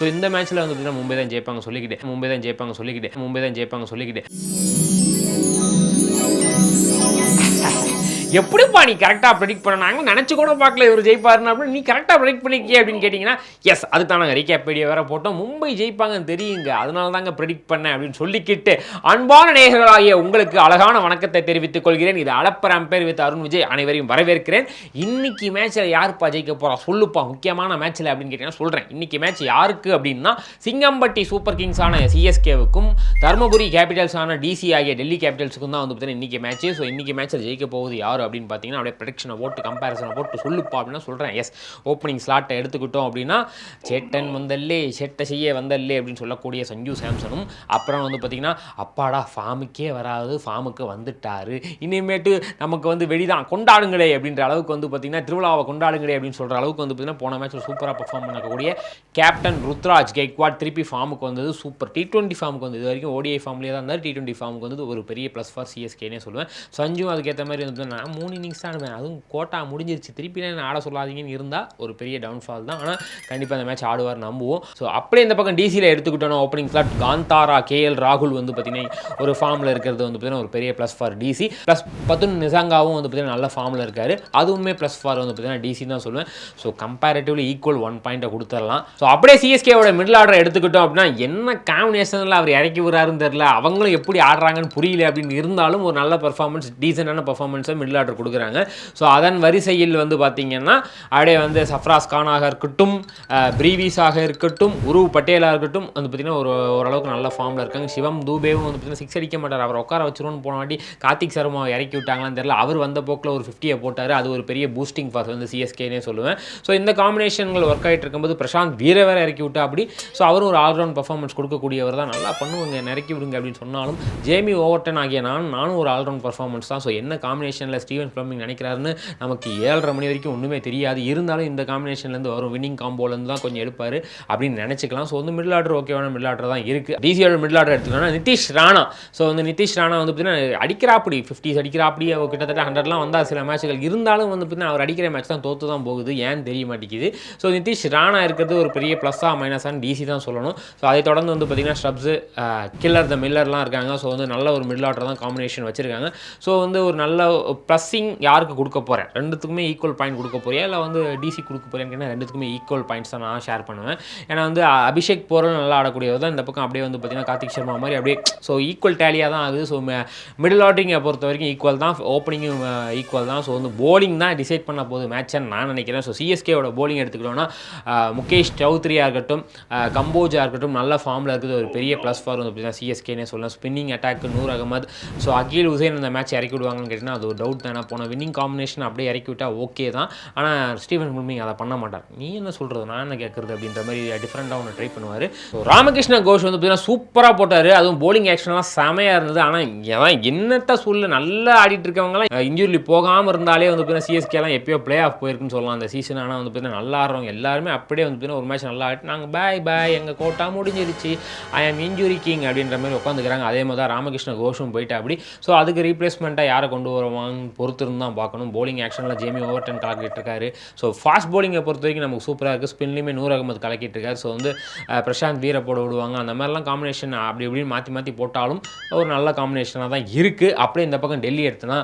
So இந்த மேட்ச்சில் வந்து பார்த்தீங்கன்னா மும்பை தான் ஜெயிப்பாங்க சொல்லிக்கிட்டு எப்படிப்பா நீ கரெக்டாக ப்ரெடிக்ட் பண்ண நாங்கள் நினச்சி கூட பார்க்கல இவர் ஜெயிப்பாருன்னு அப்படின்னு நீ கரெக்டாக ப்ரெடிக்ட் பண்ணிக்கே அப்படின்னு கேட்டிங்கன்னா எஸ் அதுக்கு தான் நாங்கள் ரீகேப் வீடியோ வேறு போட்டோம். மும்பை ஜெயிப்பாங்கன்னு தெரியுங்க, அதனால தாங்க ப்ரெடிக்ட் பண்ணேன் அப்படின்னு சொல்லிக்கிட்டு அன்பான நேயர்களாகிய உங்களுக்கு அழகான வணக்கத்தை தெரிவித்துக் கொள்கிறேன். இது அலப்பர் அம்பேர் வித் அருண் விஜய் அனைவரையும் வரவேற்கிறேன். இன்னைக்கு மேட்ச்சில் யாருப்பா ஜெயிக்க போகிறா சொல்லுப்பா முக்கியமான மேட்ச்சில் அப்படின்னு கேட்டிங்கன்னா சொல்கிறேன். இன்னைக்கு மேட்ச் யாருக்கு அப்படின்னா சிங்கம்பட்டி சூப்பர் கிங்ஸான சிஎஸ்கேவுக்கும் தர்மபுரி கேபிட்டல்ஸான டிசி ஆகிய டெல்லி கேபிட்டல்ஸுக்கும் தான் வந்து பார்த்தீங்கன்னா இன்றைக்கி மேட்ச். ஸோ இன்றைக்கி மேட்ச்சில் ஜெயிக்க போகுது யார் அப்படின்னு பார்த்தீங்கன்னா அப்படியே ப்ரெடிக்ஷனை போட்டு கம்பேரிசனை போட்டு சொல்லுப்பா அப்படின்னா சொல்கிறேன். எஸ் ஓப்பனிங் ஸ்லாட்டை எடுத்துக்கிட்டோம் அப்படின்னா சேட்டன் வந்தல்லே சேட்டை செய்ய வந்தல்லே அப்படின்னு சொல்லக்கூடிய சஞ்சு சாம்சனும், அப்புறம் வந்து பார்த்தீங்கன்னா அப்பாடா ஃபார்முக்கே வராது ஃபார்முக்கு வந்துட்டார், இனிமேட்டு நமக்கு வந்து வெளிதான் கொண்டாடுங்களே அப்படின்ற அளவுக்கு வந்து பார்த்தீங்கன்னா திருவிழாவை கொண்டாடுங்களே அப்படின்னு சொல்கிற அளவுக்கு வந்து பார்த்தீங்கன்னா போன மேட்ச்சில் சூப்பராக பர்ஃபார்ம் பண்ணக்கூடிய கேப்டன் ருத்ராஜ் கெய்க்வாட் திருப்பி ஃபார்முக்கு வந்தது சூப்பர். T20 ஃபார்முக்கு வந்து இது வரைக்கும் ODI ஃபார்ம்லேயே தான் இருந்தார், T20 ஃபார்முக்கு வந்து ஒரு பெரிய ப்ளஸ் ஃபார் சிஎஸ்கேனே சொல்லுவேன். சஞ்சு அதுக்கேற்ற மாதிரி வந்து நான் 3 இன்னிங்ஸ் தான் ஆடுவேன், அதுவும் கோட்டா முடிஞ்சிருச்சு திருப்பி நான் ஆட சொல்லாதீங்கன்னு இருந்தால் ஒரு பெரிய டவுன்ஃபால் தான். ஆனால் கண்டிப்பாக அந்த மேட்ச் ஆடுவார் நம்புவோம். ஸோ அப்படியே இந்த பக்கம் டிசியில் எடுத்துக்கிட்டோன்னா ஓப்பனிங் ஸ்லாட் காந்தாரா KL ராகுல் வந்து பார்த்தீங்கன்னா ஒரு ஃபார்மில் இருக்கிறது வந்து பார்த்தீங்கன்னா ஒரு பெரிய ப்ளஸ் ஃபார் டிசி. ப்ளஸ் பத்துன் நிசாங்காவும் வந்து பார்த்தீங்கன்னா நல்ல ஃபார்மில் இருக்கார், அதுவுமே ப்ளஸ் ஃபார் வந்து பார்த்தீங்கன்னா டிசி தான் சொல்லுவேன். ஸோ கம்பேரிட்டிவ்லி ஈக்குவல் 1 பாயிண்ட்டை கொடுத்துடலாம். ஸோ அப்படியே சிஎஸ்கேவோட மிடில் ஆர்டரை எடுத்துக்கிட்டோம் அப்படின்னா என்ன காம்பினேஷனில் அவர் இறக்கி விடுறாருன்னு தெரியல, அவங்களும் எப்படி ஆடுறாங்கன்னு புரியல அப்படின்னு இருந்தாலும் ஒரு நல்ல பர்ஃபார்மன்ஸ் டீசெண்டான பர்ஃபார்மன்ஸை மிடில் ஆர்டர் கொடுக்குறாங்க. ஸோ அதன் வரிசையில் வந்து பார்த்தீங்கன்னா அப்படியே வந்து சஃப்ராஸ் கானாக இருக்கட்டும், பிரீவிஸாக இருக்கட்டும், உருவ் பட்டேலாக இருக்கட்டும் வந்து பார்த்தீங்கன்னா ஓரளவுக்கு நல்ல ஃபார்மில் இருக்காங்க. சிவம் தூபேவும் வந்து பார்த்தீங்கன்னா 6 அடிக்க மாட்டார், அவர் உட்கார வச்சிருவோன்னு போன வாட்டி கார்த்திக் சர்மாவை இறக்கி விட்டாங்களான்னு தெரியல, அவர் வந்த போக்கில் ஒரு 50 போட்டார், அது ஒரு பெரிய பூஸ்டிங் ஃபார் வந்து சிஎஸ்கேனே சொல்லுவேன். ஸோ இந்த காம்பினேஷன்கள் ஒர்க் ஆகிட்டு இருக்கும்போது பிரசாந்த் வேற இறக்கி விட்டா அப்படி ஸோ அவரும் ஒரு ஆல்ரவுண்ட் பர்ஃபார்மன்ஸ் கொடுக்கக்கூடியவர் தான், நல்லா பண்ணுவாங்க இறக்கி விடுங்க அப்படின்னு சொன்னாலும் ஜேமி ஓவர்டன் ஆகிய நானும் ஒரு ஆல்ரவுண்ட் பர்ஃபார்மன்ஸ் தான். ஸோ என்ன காம்பினேஷனில் ஸ்டீவன் ஃப்ளமிங் நினைக்கிறாருன்னு நமக்கு 7:30 மணி வரைக்கும் ஒன்றுமே தெரியாது, இருந்தாலும் இந்த காம்பினேஷன்லேருந்து வரும் வின்னிங் காம்போலேருந்து தான் கொஞ்சம் எடுப்பார் அப்படின்னு நினச்சிக்கலாம். ஸோ வந்து மிடில் ஆர்டர் ஓகேவான மிடில் ஆர்டர் தான் இருக்குது. டிசியோட மிடில் ஆர்டர் எடுத்துக்கோன்னா நிதிஷ் ராணா. ஸோ வந்து நிதிஷ் ராணா வந்து பார்த்தீங்கன்னா அடிக்கிறாப்படி 50s அடிக்கிறாப்படி கிட்டத்தட்ட 100லாம் வந்தால் சில மேட்ச்கள் இருந்தாலும் வந்து பார்த்தீங்கன்னா அவர் அடிக்கிற மேட்ச் தான் தோற்று தான் போகுது, ஏன்னு தெரிய மாட்டேங்குது. ஸோ நிதிஷ் ராணா இருக்கிறது ஒரு பெரிய ப்ளஸ்ஸாக மைனஸான டிசி தான் சொல்லணும். ஸோ அதை தொடர்ந்து வந்து பார்த்தீங்கன்னா ஸ்டப்ஸு கில்லர் த மில்லர்லாம் இருக்காங்க. ஸோ வந்து நல்ல ஒரு மிடில் ஆர்டர் தான் காம்பினேஷன் வச்சுருக்காங்க. ஸோ வந்து ஒரு நல்ல ப்ளஸ்ஸிங் யாருக்கு கொடுக்க போகிறேன், ரெண்டுத்துக்குமே ஈக்குவல் பாயிண்ட் கொடுக்க போறியா இல்லை வந்து டிசி கொடுக்க போகிறேன்னு ரெண்டுத்துக்குமே ஈக்குவல் பாயிண்ட்ஸ் தான் நான் ஷேர் பண்ணுவேன். ஏன்னா வந்து அபிஷேக் போகிறோம் நல்லா ஆடக்கூடியவர் தான், இந்த பக்கம் அப்படியே வந்து பார்த்தீங்கன்னா கார்த்திக் சர்மா மாதிரி அப்படியே ஸோ ஈக்குவல் டேலியாக தான் ஆகுது. ஸோ மிடில் ஆர்டரிங்கை பொறுத்த வரைக்கும் ஈக்குவல் தான், ஓப்பனிங்கும் ஈக்குவல் தான். ஸோ வந்து போலிங் தான் டிசைட் பண்ண போகுது மேட்ச்ன்னு நான் நினைக்கிறேன். ஸோ சிஎஸ்கேவோட போலிங் எடுத்துக்கிட்டோன்னா முகேஷ் சௌத்ரியாக இருக்கட்டும், கம்போஜாக இருக்கட்டும் நல்ல ஃபார்மில் இருக்குது, ஒரு பெரிய ப்ளஸ் ஃபார் வந்து பார்த்தீங்கன்னா சிஎஸ்கேனே சொல்லலாம். Spinning attack Noor Ahmad, so Akeal Hosein இந்த மேட்ச் இறக்கி விடுவாங்கன்னு கேட்டிங்கன்னா அது ஒரு டவுட் தானே. போன வின்னிங் காம்பினேஷன் அப்படியே இறக்கி விட்டால் ஓகே தான், ஆனால் ஸ்டீவன் ஃப்ளமிங் அதை பண்ண மாட்டார். நீ என்ன சொல்கிறது நான் என்ன கேட்குறது அப்படின்ற மாதிரி டிஃப்ரெண்ட்டாக ஒன்று ட்ரை பண்ணுவார். ஸோ ராமகிருஷ்ண கோஷ் வந்து பார்த்தீங்கன்னா சூப்பராக போட்டார், அதுவும் போலிங் ஆக்ஷன்லாம் செமையாக இருந்தது. ஆனால் என்னட்ட சொல்ல நல்லா ஆடிட்டு இருக்கவங்களாம் இன்ஜூரி போகாமல் இருந்தாலே வந்து பார்த்தீங்கன்னா சிஎஸ்கேலாம் எப்பயோ பிளே ஆஃப் போயிருக்குன்னு சொல்லலாம் அந்த சீசன். ஆனால் வந்து பார்த்தீங்கன்னா நல்லா ஆடுறவங்க எல்லாருமே அப்படியே வந்து பார்த்தீங்கன்னா ஒரு மேட்ச் நல்லா ஆடிட்டு நாங்கள் பாய் எங்கள் கோட்டா முடிஞ்சிருச்சு ஐ ஆம் இன்ஜூரி கிங் அப்படின்ற மாதிரி உட்காந்துக்கிறாங்க. அதே மாதிரி தான் ராமகிருஷ்ண கோஷும் போயிட்டு அப்படி. ஸோ அதுக்கு ரீப்ளேஸ்மெண்ட்டாக யாரை கொண்டு வருவாங்கன்னு பொறுத்திருந்து தான் பார்க்கணும். போலிங் ஆக்ஷனில் ஜேமி ஓவர்டன் கலக்கிட்டு இருக்காரு. ஸோ ஃபாஸ்ட் போலிங்கை பொறுத்த வரைக்கும் நமக்கு சூப்பராக இருக்குது. ஸ்பின்லையுமே நூர் அகமது கலக்கிட்டு இருக்காரு. ஸோ வந்து பிரசாந்த் வீரை போட விடுவாங்க, அந்த மாதிரிலாம் காம்பினேஷன் அப்படி இப்படின்னு மாற்றி போட்டாலும் ஒரு நல்ல காம்பினேஷனாக தான் இருக்குது. அப்படியே இந்த பக்கம் டெல்லி எடுத்துனா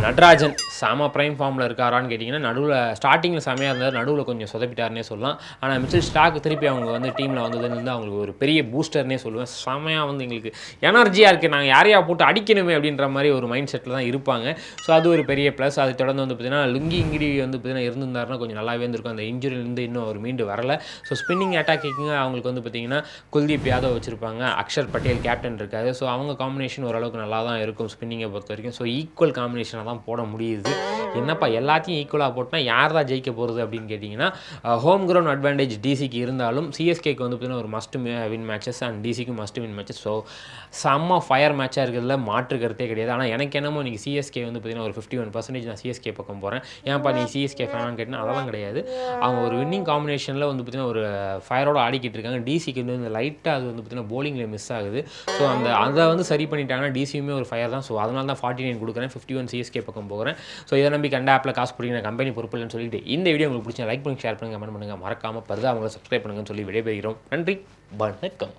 நட்ராஜன் செம ப்ரைம் ஃபார்மில் இருக்காரான்னு கேட்டிங்கன்னா நடுவில் ஸ்டார்டிங்கில் செமையாக இருந்தார், நடுவில் கொஞ்சம் சொதப்பிட்டார்னே சொல்லலாம். ஆனால் மிச்சல் ஸ்டாக் திருப்பி அவங்க வந்து டீமில் வந்ததுன்னு அவங்களுக்கு ஒரு பெரிய பூஸ்டர்னே சொல்லுவேன். செமையாக வந்து எங்களுக்கு எனர்ஜியாக இருக்குது, நாங்கள் யாரையா போட்டு அடிக்கணுமே அப்படின்ற மாதிரி ஒரு மைண்ட் செட்டில் தான் இருப்பாங்க. ஸோ அது ஒரு பெரிய ப்ளஸ். அதை தொடர்ந்து வந்து பார்த்தீங்கன்னா லுங்கி இங்கிடி வந்து பார்த்தீங்கன்னா இருந்திருந்தாருன்னா கொஞ்சம் நல்லாவே இருந்திருக்கும், அந்த இன்ஜுரியிலேருந்து இன்னும் அவர் மீண்டு வரல. ஸோ ஸ்பின்னிங் அட்டாக்கிங்க அவங்களுக்கு வந்து பார்த்தீங்கன்னா குல்தீப் யாதவ் வச்சுருப்பாங்க, அக்ஷர் பட்டேல் கேப்டன் இருக்காரு. ஸோ அவங்க காம்பினேஷன் ஓரளவுக்கு நல்லா தான் இருக்கும் ஸ்பின்னிங்கை பொறுத்த வரைக்கும். ஸோ ஈக்குவல் காம்பினேஷனாக தான் போட முடியுது. என்னப்பா எல்லாத்தையும் ஈக்குவலாக போட்டால் யார் தான் ஜெயிக்க போகிறது அப்படின்னு கேட்டிங்கன்னா ஹோம் கிரவுண்ட் அட்வான்டேஜ் டிசிக்கு இருந்தாலும் சிஎஸ்கேக்கு வந்து பார்த்தீங்கன்னா ஒரு மஸ்ட் வின் மேட்சஸ் அண்ட் டிசிக்கு மஸ்ட் வின் மேட்சஸ். ஸோ செம்ம ஃபயர் மேட்சாக இருக்கிறதுல மாற்று கருத்தே கிடையாது. ஆனால் எனக்கு என்னமோ இன்றைக்கி சிஎஸ்கே வந்து பார்த்தீங்கன்னா ஒரு 51% நான் சிஎஸ்கே பக்கம் போகிறேன். ஏன்ப்பா நீ சிஎஸ்கே ஃபேனான்னு கேட்டினா அதெல்லாம் கிடையாது. அவங்க ஒரு வின்னிங் காம்பினேஷனில் வந்து பார்த்தீங்கன்னா ஒரு ஃபயரோட ஆடிக்கிட்டு இருக்காங்க. டிசிக்கு வந்து இந்த லைட்டாக அது வந்து பார்த்தீங்கன்னா போலிங்கில் மிஸ் ஆகுது. ஸோ அதை வந்து சரி பண்ணிட்டாங்கன்னா டிசியுமே ஒரு ஃபயர் தான். ஸோ அதனால தான் 49 கொடுக்குறேன். 51 சிஎஸ்கே பக்கம் போகிறேன். ஸோ இதை நம்பி கண்ட ஆப்பில் காசு பிடிக்கிற கம்பெனி பொறுப்பு இல்லைன்னு சொல்லிட்டு இந்த வீடியோ உங்களுக்கு பிடிச்சா லைக் பண்ணி ஷேர் பண்ணுங்கள், கமெண்ட் பண்ணுங்கள், மறக்காமல் பருதா அவங்களை சப்ஸ்கிரைப் பண்ணுங்கன்னு சொல்லி விடைபெறுகிறோம். நன்றி, வணக்கம்.